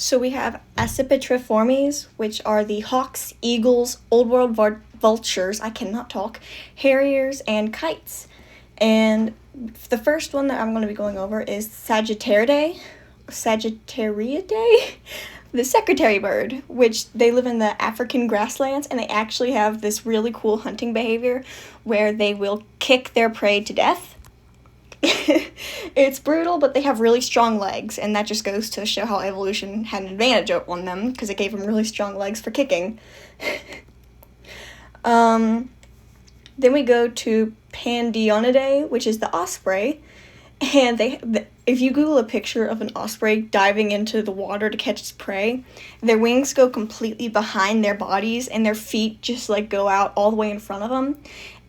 So we have Accipitriformes, which are the hawks, eagles, old world vultures, I cannot talk, harriers, and kites. And the first one that I'm going to be going over is Sagittariidae, the secretary bird, which they live in the African grasslands, and they actually have this really cool hunting behavior where they will kick their prey to death. It's brutal, but they have really strong legs, and that just goes to show how evolution had an advantage on them, because it gave them really strong legs for kicking. Then we go to Pandionidae, which is the osprey, and if you Google a picture of an osprey diving into the water to catch its prey, their wings go completely behind their bodies, and their feet just go out all the way in front of them.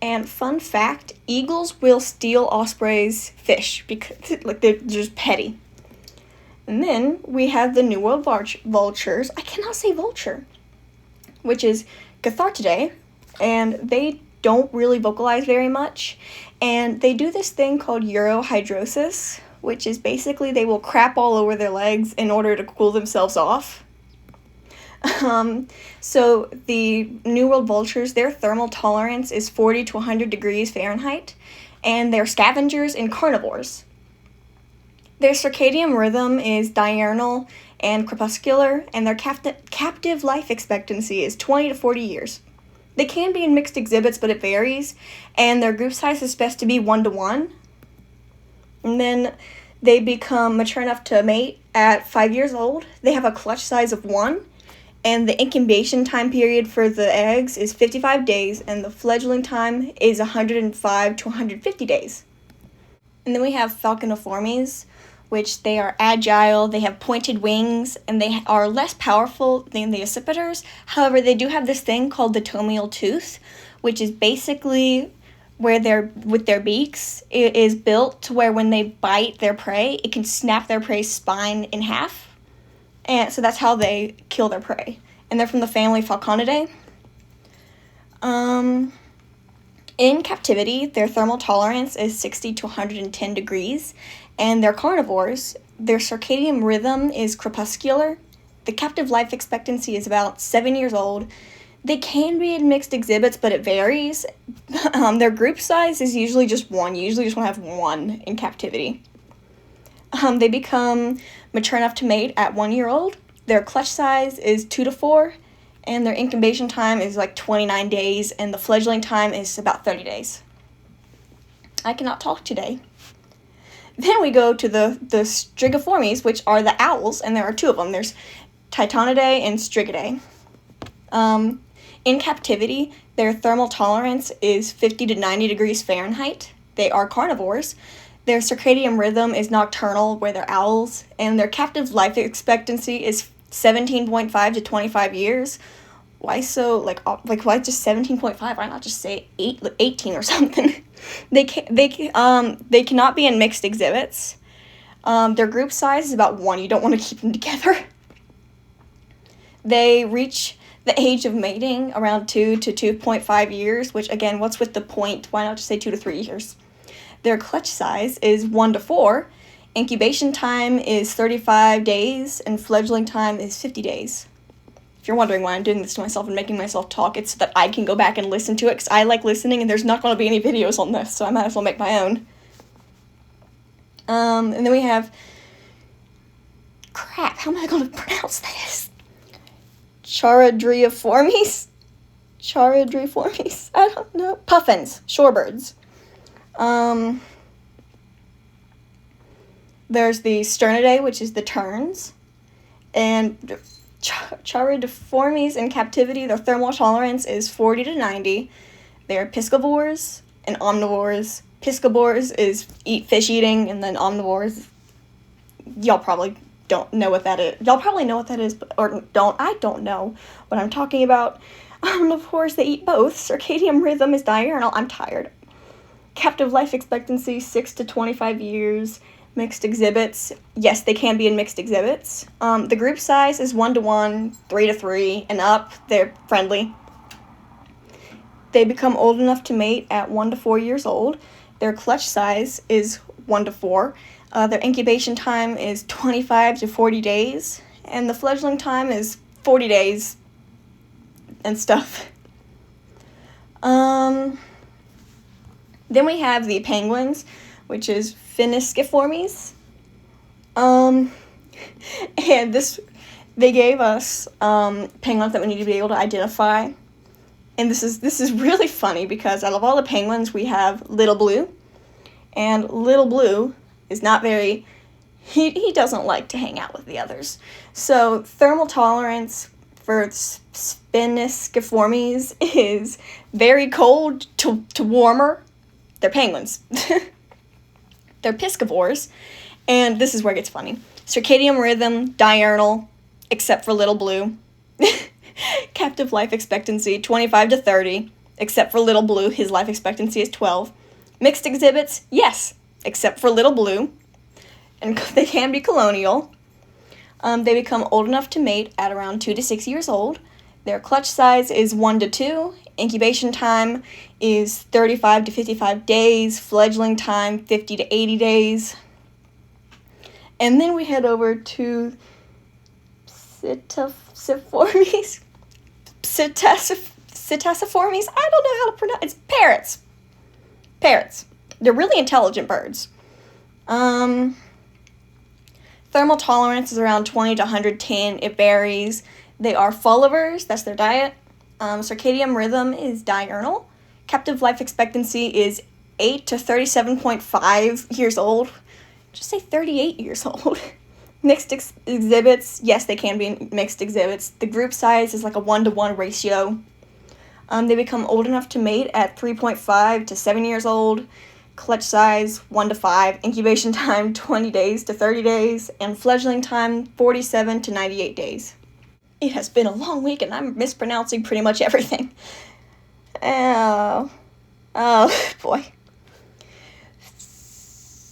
And fun fact, eagles will steal ospreys' fish because they're just petty. And then we have the New World vultures. I cannot say vulture, which is Cathartidae, and they don't really vocalize very much. And they do this thing called urohydrosis, which is basically they will crap all over their legs in order to cool themselves off. So the New World vultures, their thermal tolerance is 40 to 100 degrees Fahrenheit, and they're scavengers and carnivores. Their circadian rhythm is diurnal and crepuscular, and their captive life expectancy is 20 to 40 years. They can be in mixed exhibits, but it varies, and their group size is best to be 1 to 1. And then they become mature enough to mate at 5 years old. They have a clutch size of 1. And the incubation time period for the eggs is 55 days, and the fledgling time is 105 to 150 days. And then we have Falconiformes, which they are agile, they have pointed wings, and they are less powerful than the accipiters. However, they do have this thing called the tomial tooth, which is basically where with their beaks, it is built to where when they bite their prey, it can snap their prey's spine in half. And so that's how they kill their prey. And they're from the family Falconidae. In captivity, their thermal tolerance is 60 to 110 degrees. And they're carnivores. Their circadian rhythm is crepuscular. The captive life expectancy is about 7 years old. They can be in mixed exhibits, but it varies. Their group size is usually just 1. You usually just want to have 1 in captivity. They become mature enough to mate at 1 year old. Their clutch size is 2 to 4, and their incubation time is 29 days, and the fledgling time is about 30 days. I cannot talk today. Then we go to the Strigiformes, which are the owls, and there are 2 of them. There's Titanidae and Strigidae. In captivity, their thermal tolerance is 50 to 90 degrees Fahrenheit. They are carnivores. Their circadian rhythm is nocturnal, where they're owls, and their captive life expectancy is 17.5 to 25 years. Why so, why just 17.5? Why not just say 18 or something? They cannot be in mixed exhibits. Their group size is about 1. You don't want to keep them together. They reach the age of mating around 2 to 2.5 years, which, again, what's with the point? Why not just say 2 to 3 years? Their clutch size is 1 to 4. Incubation time is 35 days, and fledgling time is 50 days. If you're wondering why I'm doing this to myself and making myself talk, it's so that I can go back and listen to it, because I like listening, and there's not going to be any videos on this, so I might as well make my own. And then we have... Crap, how am I going to pronounce this? Charadriiformes? I don't know. Puffins, shorebirds. There's the Sternidae, which is the terns, and Charadriiformes in captivity, their thermal tolerance is 40 to 90. They're piscivores and omnivores. Piscivores is fish eating, and then omnivores, y'all probably don't know what that is. Y'all probably know what that is, or don't. I don't know what I'm talking about. Omnivores, they eat both. Circadian rhythm is diurnal. I'm tired. Captive life expectancy, 6 to 25 years. Mixed exhibits. Yes, they can be in mixed exhibits. The group size is 1 to 1, 3 to 3, and up. They're friendly. They become old enough to mate at 1 to 4 years old. Their clutch size is 1 to 4. Their incubation time is 25 to 40 days, and the fledgling time is 40 days and stuff. Then we have the penguins, which is Finisciformes. And they gave us penguins that we need to be able to identify. And this is really funny because out of all the penguins, we have Little Blue. And Little Blue is not very, he doesn't like to hang out with the others. So thermal tolerance for Finisciformes is very cold to warmer. They're penguins. They're piscivores. And this is where it gets funny. Circadian rhythm, diurnal, except for Little Blue. Captive life expectancy, 25 to 30, except for Little Blue. His life expectancy is 12. Mixed exhibits, yes, except for Little Blue. And they can be colonial. They become old enough to mate at around 2 to 6 years old. Their clutch size is 1 to 2. Incubation time is 35 to 55 days. Fledgling time, 50 to 80 days. And then we head over to Psittaciformes. Psittaciformes? I don't know how to pronounce it. It's parrots. Parrots. They're really intelligent birds. Thermal tolerance is around 20 to 110. It varies. They are folivores. That's their diet. Circadian rhythm is diurnal. Captive life expectancy is 8 to 37.5 years old. Just say 38 years old. Mixed exhibits, yes, they can be mixed exhibits. The group size is like a 1-to-1 ratio. They become old enough to mate at 3.5 to 7 years old. Clutch size, 1 to 5. Incubation time, 20 days to 30 days. And fledgling time, 47 to 98 days. It has been a long week and I'm mispronouncing pretty much everything. Oh boy.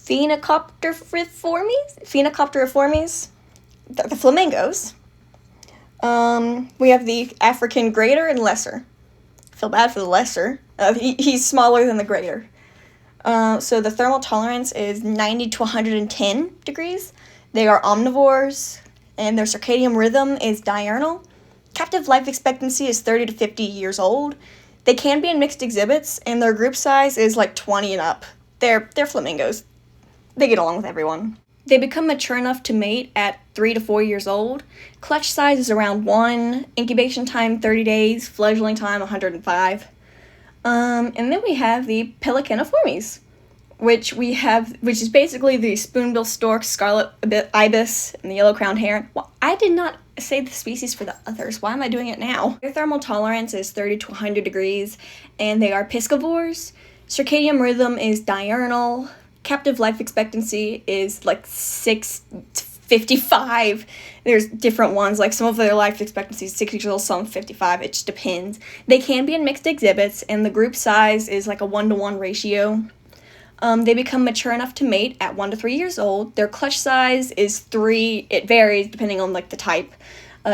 Phenocopteriformes, the flamingos. We have the African greater and lesser. I feel bad for the lesser. He's smaller than the greater. So the thermal tolerance is 90 to 110 degrees. They are omnivores, and their circadian rhythm is diurnal. Captive life expectancy is 30 to 50 years old. They can be in mixed exhibits, and their group size is like 20 and up. They're flamingos. They get along with everyone. They become mature enough to mate at 3 to 4 years old. Clutch size is around 1. Incubation time 30 days. Fledgling time 105. And then we have the Pelicaniformes, which is basically the spoonbill stork, scarlet ibis, and the yellow-crowned heron. Well, I did not say the species for the others. Why am I doing it now? Their thermal tolerance is 30 to 100 degrees, and they are piscivores. Circadian rhythm is diurnal. Captive life expectancy is like 6 to 55. There's different ones, like some of their life expectancy is 6 years old, some 55. It just depends. They can be in mixed exhibits, and the group size is like a 1-to-1 ratio. They become mature enough to mate at 1 to 3 years old. Their clutch size is 3. It varies depending on like the type.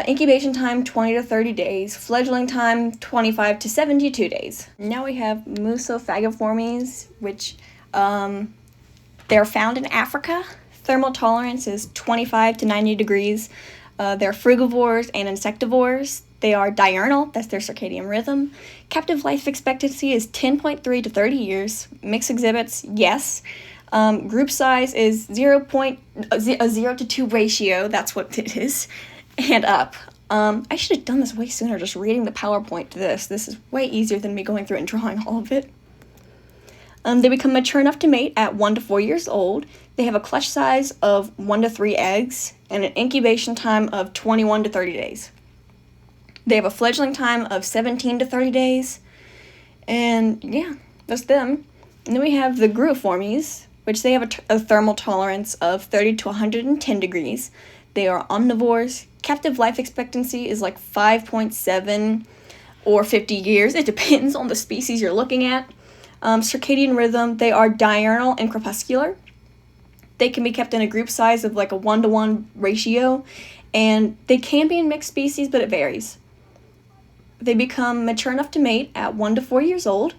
Incubation time 20 to 30 days. Fledgling time 25 to 72 days. Now we have Musophagiformes, which they're found in Africa. Thermal tolerance is 25 to 90 degrees. They're frugivores and insectivores. They are diurnal, that's their circadian rhythm. Captive life expectancy is 10.3 to 30 years. Mixed exhibits, yes. Group size is 0 to 2 ratio, that's what it is, and up. I should have done this way sooner, just reading the PowerPoint to this. This is way easier than me going through and drawing all of it. They become mature enough to mate at 1 to 4 years old. They have a clutch size of 1 to 3 eggs and an incubation time of 21 to 30 days. They have a fledgling time of 17 to 30 days. And yeah, that's them. And then we have the Gruiformes, which they have a thermal tolerance of 30 to 110 degrees. They are omnivores. Captive life expectancy is like 5.7 or 50 years. It depends on the species you're looking at. Circadian rhythm, they are diurnal and crepuscular. They can be kept in a group size of like a 1-to-1 ratio, and they can be in mixed species, but it varies. They become mature enough to mate at 1 to 4 years old,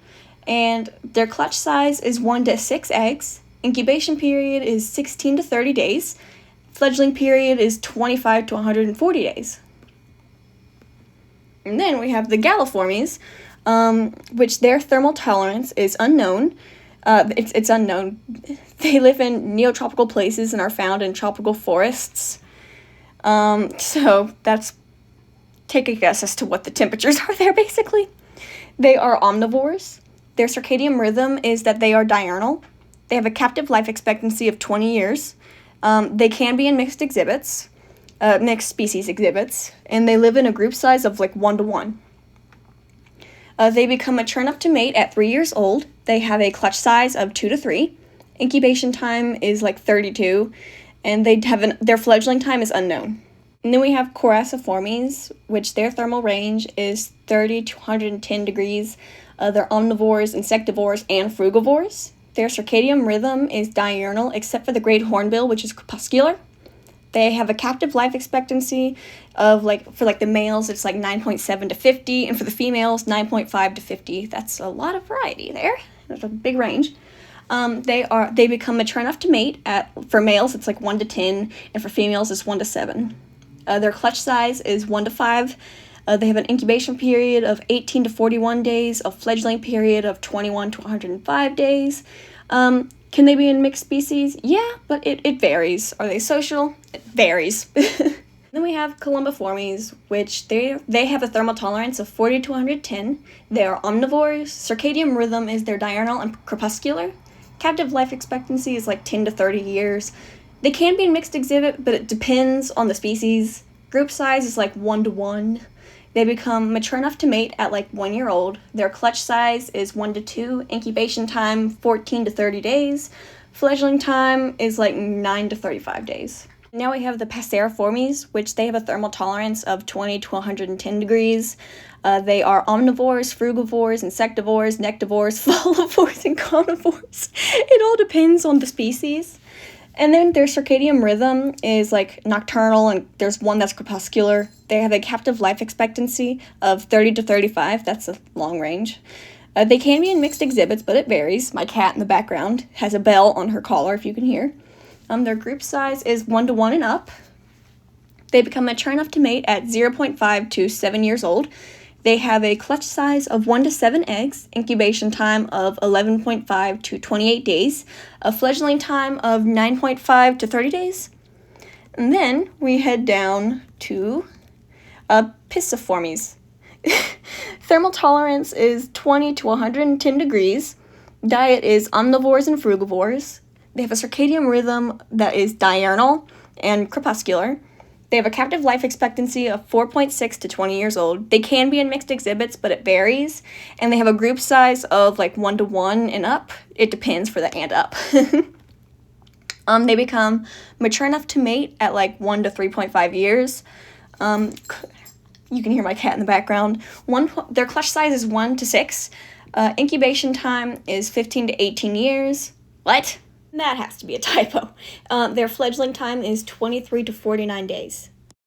and their clutch size is 1 to 6 eggs. Incubation period is 16 to 30 days. Fledgling period is 25 to 140 days. And then we have the Galliformes, which their thermal tolerance is unknown. It's unknown. They live in neotropical places and are found in tropical forests. So that's, take a guess as to what the temperatures are there, basically. They are omnivores. Their circadian rhythm is that they are diurnal. They have a captive life expectancy of 20 years. They can be in mixed species exhibits, and they live in a group size of like 1 to 1. They become mature enough to mate at 3 years old. They have a clutch size of 2 to 3. Incubation time is like 32, and their fledgling time is unknown. And then we have Coraciformes, which their thermal range is 30 to 110 degrees. They're omnivores, insectivores, and frugivores. Their circadian rhythm is diurnal, except for the great hornbill, which is crepuscular. They have a captive life expectancy of, for the males, it's like 9.7 to 50, and for the females, 9.5 to 50. That's a lot of variety there. There's a big range. They become mature enough to mate for males, it's like 1 to 10, and for females, it's 1 to 7. Their clutch size is 1 to 5. They have an incubation period of 18 to 41 days, a fledgling period of 21 to 105 days. Can they be in mixed species? Yeah, but it varies. Are they social? It varies. Then we have Columbiformes, which they have a thermal tolerance of 40 to 110. They are omnivores. Circadian rhythm is their diurnal and crepuscular. Captive life expectancy is like 10 to 30 years. They can be in mixed exhibit, but it depends on the species. Group size is like 1 to 1. They become mature enough to mate at like 1 year old. Their clutch size is 1 to 2. Incubation time, 14 to 30 days. Fledgling time is like 9 to 35 days. Now we have the Passeriformes, which they have a thermal tolerance of 20 to 110 degrees. They are omnivores, frugivores, insectivores, nectivores, folivores, and carnivores. It all depends on the species. And then their circadian rhythm is like nocturnal, and there's one that's crepuscular. They have a captive life expectancy of 30 to 35. That's a long range. They can be in mixed exhibits, but it varies. My cat in the background has a bell on her collar, if you can hear. Their group size is 1 to 1 and up. They become mature enough to mate at 0.5 to 7 years old. They have a clutch size of 1 to 7 eggs, incubation time of 11.5 to 28 days, a fledgling time of 9.5 to 30 days. And then we head down to Pisciformes. Thermal tolerance is 20 to 110 degrees. Diet is omnivores and frugivores. They have a circadian rhythm that is diurnal and crepuscular. They have a captive life expectancy of 4.6 to 20 years old. They can be in mixed exhibits, but it varies. And they have a group size of like 1 to 1 and up. It depends for the and up. They become mature enough to mate at like 1 to 3.5 years. You can hear my cat in the background. Their clutch size is 1 to 6. Incubation time is 15 to 18 years. What? That has to be a typo. Their fledgling time is 23 to 49 days.